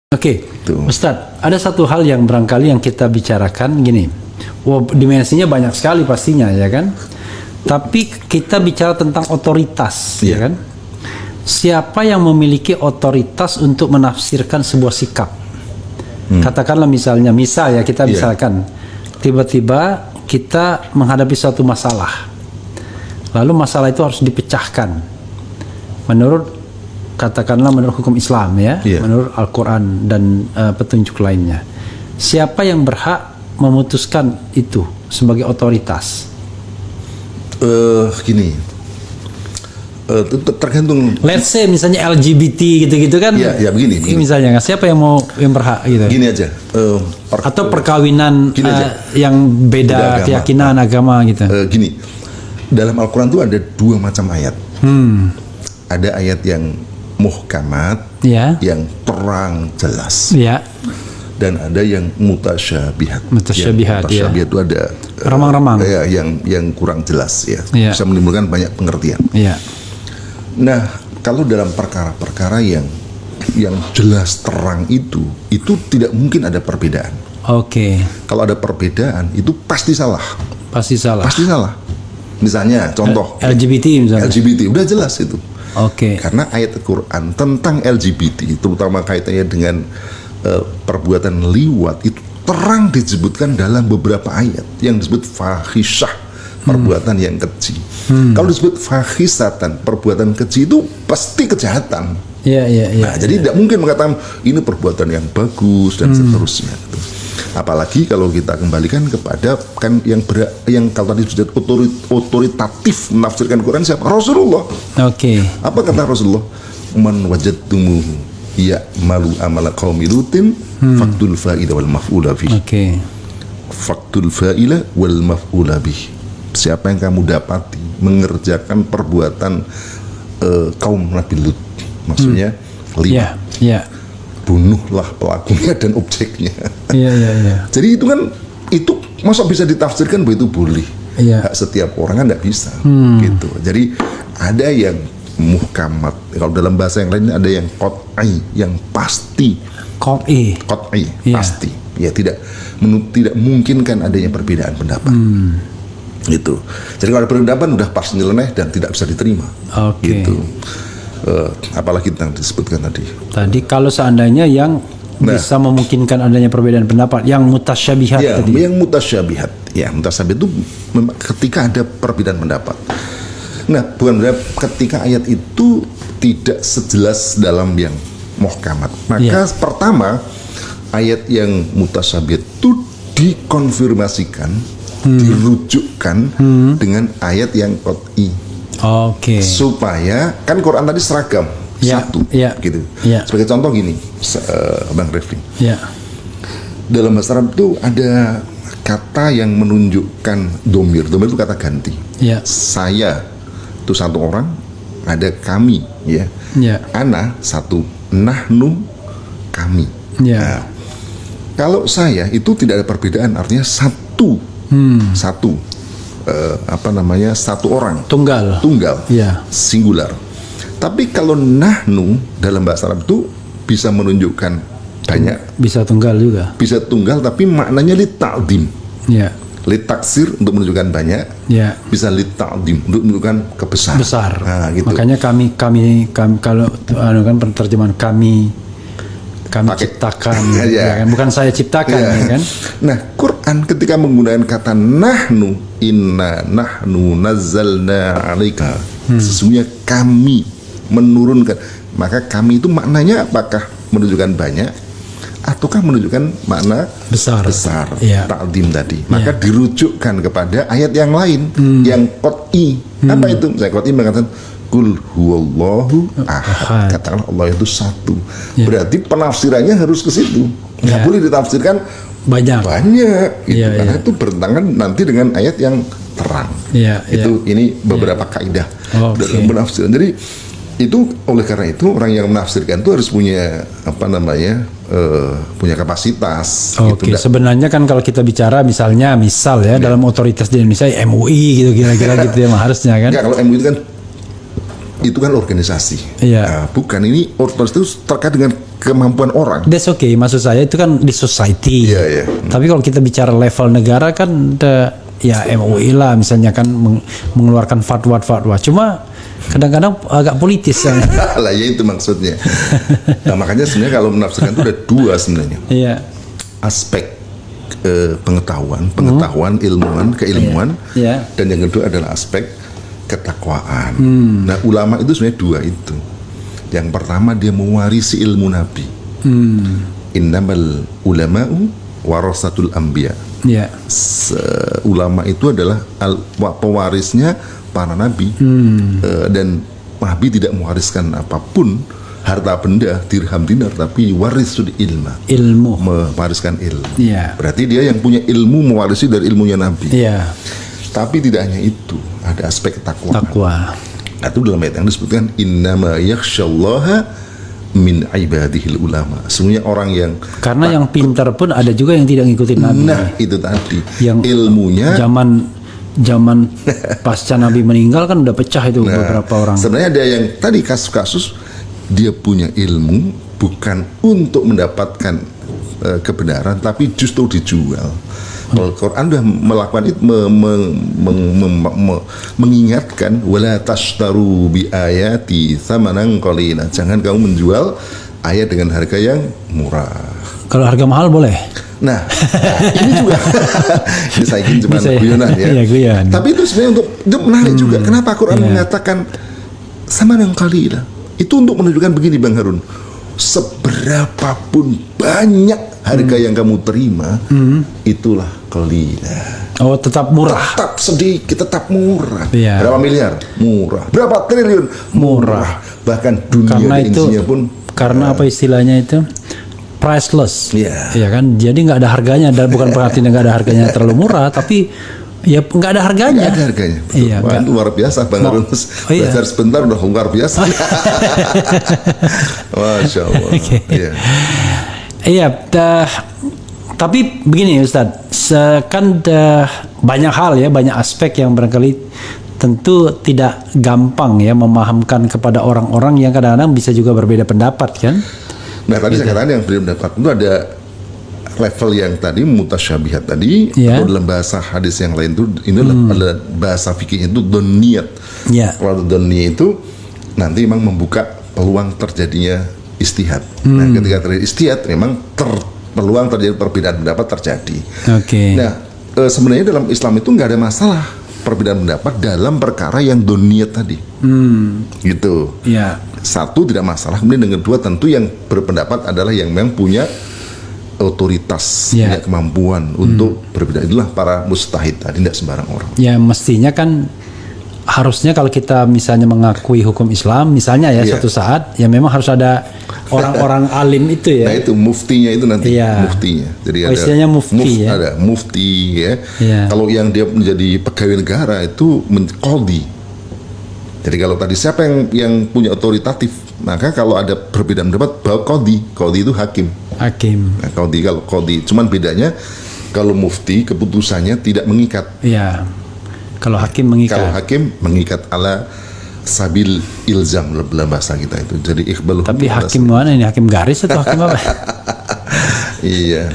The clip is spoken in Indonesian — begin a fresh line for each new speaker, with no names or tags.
Oke, Ustadz, ada satu hal yang barangkali yang kita bicarakan gini. Dimensinya banyak sekali pastinya, ya kan? Tapi kita bicara tentang otoritas, ya kan? Siapa yang memiliki otoritas untuk menafsirkan sebuah sikap? Katakanlah misalnya, kita misalkan tiba-tiba kita menghadapi suatu masalah, lalu masalah itu harus dipecahkan menurut hukum Islam, ya, menurut Al-Quran dan petunjuk lainnya. Siapa yang berhak memutuskan itu sebagai otoritas?
Tergantung.
Let's say misalnya LGBT gitu-gitu kan?
Ya begini.
Misalnya, siapa yang berhak gitu?
Gini aja.
Atau perkawinan yang beda keyakinan agama gitu.
Gini, dalam Al-Quran itu ada dua macam ayat. Ada ayat yang muhkamat, yang terang jelas, dan ada yang mutasyabihat. Mutasyabihat itu ada
remang-remang,
yang kurang jelas, bisa menimbulkan banyak pengertian. Nah, kalau dalam perkara-perkara yang jelas terang itu tidak mungkin ada perbedaan. Kalau ada perbedaan itu pasti salah. Pasti salah. Misalnya contoh
LGBT
udah jelas itu. Karena ayat Al-Quran tentang LGBT, terutama kaitannya dengan perbuatan liwat, itu terang disebutkan dalam beberapa ayat yang disebut fahisyah, perbuatan yang keji. Kalau disebut fahisatan, perbuatan keji, itu pasti kejahatan. Jadi tidak mungkin mengatakan ini perbuatan yang bagus dan seterusnya. Apalagi kalau kita kembalikan kepada yang kalau tadi sudah otoritatif menafsirkan Quran siapa? Rasulullah. Apa kata Rasulullah? Man wajadtumuhu ya'malu amala qaumi lutin faqtul fa'ila wal maf'ula bih. Faqtul fa'ila wal maf'ula bih. Siapa yang kamu dapati mengerjakan perbuatan kaum Nabi Lut, maksudnya liwat. Bunuhlah pelakunya dan objeknya. Jadi itu masa bisa ditafsirkan bahwa itu boleh. Hak setiap orang kan tidak bisa. Gitu. Jadi ada yang muhkamat. Kalau dalam bahasa yang lain ada yang qat'i, yang pasti. Qat'i, pasti. Ya tidak memungkinkan adanya perbedaan pendapat. Gitu. Jadi kalau ada perbedaan udah pasti nyeleneh dan tidak bisa diterima. Gitu. Apalagi yang disebutkan tadi
kalau seandainya yang bisa memungkinkan adanya perbedaan pendapat, yang mutasyabihat tadi.
Yang mutasyabihat itu ketika ada perbedaan pendapat. Nah, bukan berarti ketika ayat itu tidak sejelas dalam yang muhkamat. Maka pertama ayat yang mutasyabihat itu dikonfirmasikan, dirujukkan dengan ayat yang qat'i. Supaya kan Quran tadi seragam satu, gitu. Sebagai contoh gini, Bang Refli. Dalam bahasa Arab itu ada kata yang menunjukkan domir. Domir itu kata ganti. Saya itu satu orang, ada kami, ana satu, nahnu kami. Nah, kalau saya itu tidak ada perbedaan, artinya satu. Satu orang, tunggal, singular. Tapi kalau nahnu dalam bahasa Arab itu bisa menunjukkan banyak, bisa tunggal tapi maknanya lita'dim, litaksir untuk menunjukkan banyak, bisa lita'dim untuk menunjukkan besar. Nah, gitu.
Makanya kami kalau kan terjemahan kami ciptakan, bukan saya ciptakan, kan?
Nah, Quran ketika menggunakan kata nahnu, inna nahnu nazzalna 'alaika, sesungguhnya kami menurunkan, maka kami itu maknanya apakah menunjukkan banyak ataukah menunjukkan makna besar, ta'zim tadi. Maka dirujukkan kepada ayat yang lain yang qat'i. Apa itu? Saya qat'i mengatakan Qul huwallahu ahad. Katakanlah Allah itu satu. Berarti penafsirannya harus ke situ. Nggak boleh ditafsirkan banyak. Gitu. Karena itu bertentangan nanti dengan ayat yang terang. Ini beberapa kaidah dalam penafsiran. Jadi itu oleh karena itu orang yang menafsirkan itu harus punya punya kapasitas.
Gitu. Sebenarnya kan kalau kita bicara misal dalam otoritas di Indonesia MUI gitu kira-kira gitu ya harusnya kan.
Enggak, kalau MUI itu kan itu kan organisasi.
Iya.
Nah, bukan, ini otoritas itu terkait dengan kemampuan orang.
That's okay, maksud saya itu kan di society.
Iya, iya.
Tapi kalau kita bicara level negara kan ya MUI lah misalnya kan mengeluarkan fatwa. Cuma kadang-kadang agak politis kan.
Lah ya itu maksudnya. Nah makanya sebenarnya kalau menafsirkan itu ada dua sebenarnya.
Iya.
Aspek pengetahuan, ilmuwan, keilmuan,
Iya.
dan yang kedua adalah aspek ketakwaan. Nah ulama itu sebenarnya dua itu. Yang pertama dia mewarisi ilmu Nabi. Innamal ulama'u warasatul anbiya.
Iya.
Ulama itu adalah pewarisnya para nabi. Dan Nabi tidak mewariskan apapun, harta benda, dirham dinar, tapi warisul ilmu, mewariskan ilmu.
Iya.
Berarti dia yang punya ilmu mewarisi dari ilmunya Nabi.
Iya.
Tapi tidak hanya itu, ada aspek takwa. Nah, itu dalam ayat yang disebutkan innama yakhsyallaha min ibadihil ulama. Semuanya orang yang
karena yang pintar pun ada juga yang tidak ngikutin Nabi.
Nah, itu tadi.
Yang
ilmunya
zaman pasca Nabi meninggal kan udah pecah itu beberapa orang.
Sebenarnya ada yang tadi kasus-kasus dia punya ilmu bukan untuk mendapatkan kebenaran, tapi justru dijual. Al-Quran sudah melakukan itu, mengingatkan wala tashtaru bi ayati tsamanan qalila. Jangan kamu menjual ayat dengan harga yang murah.
Kalau harga mahal boleh.
Nah, ini juga ini saya ingin cuma guyonan ya.
Iya, guyon.
Tapi itu sebenarnya untuk menarik juga. Kenapa Quran mengatakan tsamanan qalila? Itu untuk menunjukkan begini Bang Harun. Seberapapun banyak harga yang kamu terima, itulah qalila.
Oh, tetap murah.
Tetap sedikit, tetap murah.
Iya.
Berapa miliar? Murah. Berapa triliun? Murah. Bahkan dunia
Karena
dan
itu
isinya pun
apa istilahnya itu? Priceless.
Iya.
Iya kan? Jadi nggak ada harganya, dan bukan berarti nggak ada harganya terlalu murah, tapi ya nggak ada harganya.
Nggak ada harganya.
Iya,
Wah, itu luar biasa Bang Harun. Belajar sebentar udah luar biasa. Masya Allah.
Okay.
Iya.
Iya, tapi begini Ustadz, kan banyak hal ya, banyak aspek yang barangkali tentu tidak gampang ya memahamkan kepada orang-orang yang kadang-kadang bisa juga berbeda pendapat kan.
Nah tadi saya katakan yang berbeda pendapat itu ada level yang tadi mutasyabihat tadi, atau dalam bahasa hadis yang lain itu ini adalah bahasa fikih itu doniyat. Kalau doniyat itu nanti memang membuka peluang terjadinya istihad. Nah ketika terjadi istihad memang peluang terjadi perbedaan pendapat terjadi. Nah sebenarnya dalam Islam itu nggak ada masalah perbedaan pendapat dalam perkara yang doniyat tadi. Gitu. Satu tidak masalah. Kemudian yang kedua tentu yang berpendapat adalah yang memang punya otoritas, punya kemampuan untuk berbeda. Itulah para mustahid tadi, tidak sembarang orang. Ya
mestinya kan harusnya kalau kita misalnya mengakui hukum Islam, misalnya ya suatu saat ya memang harus ada orang-orang alim itu ya.
Nah itu muftinya itu nanti muftinya. Jadi ada
istilahnya mufti ya.
Ada mufti ya. Kalau yang dia menjadi pegawai negara itu qadhi. Jadi kalau tadi siapa yang punya otoritatif, maka kalau ada perbedaan pendapat bawa qadhi. Qadhi itu hakim. Nah, kalau qadhi, cuman bedanya kalau mufti keputusannya tidak mengikat.
Iya. Kalau hakim mengikat.
Kalau hakim mengikat ala sabil ilzam dalam bahasa kita itu. Jadi iqbal.
Tapi hakim mana ini? Hakim garis atau hakim apa?
Iya.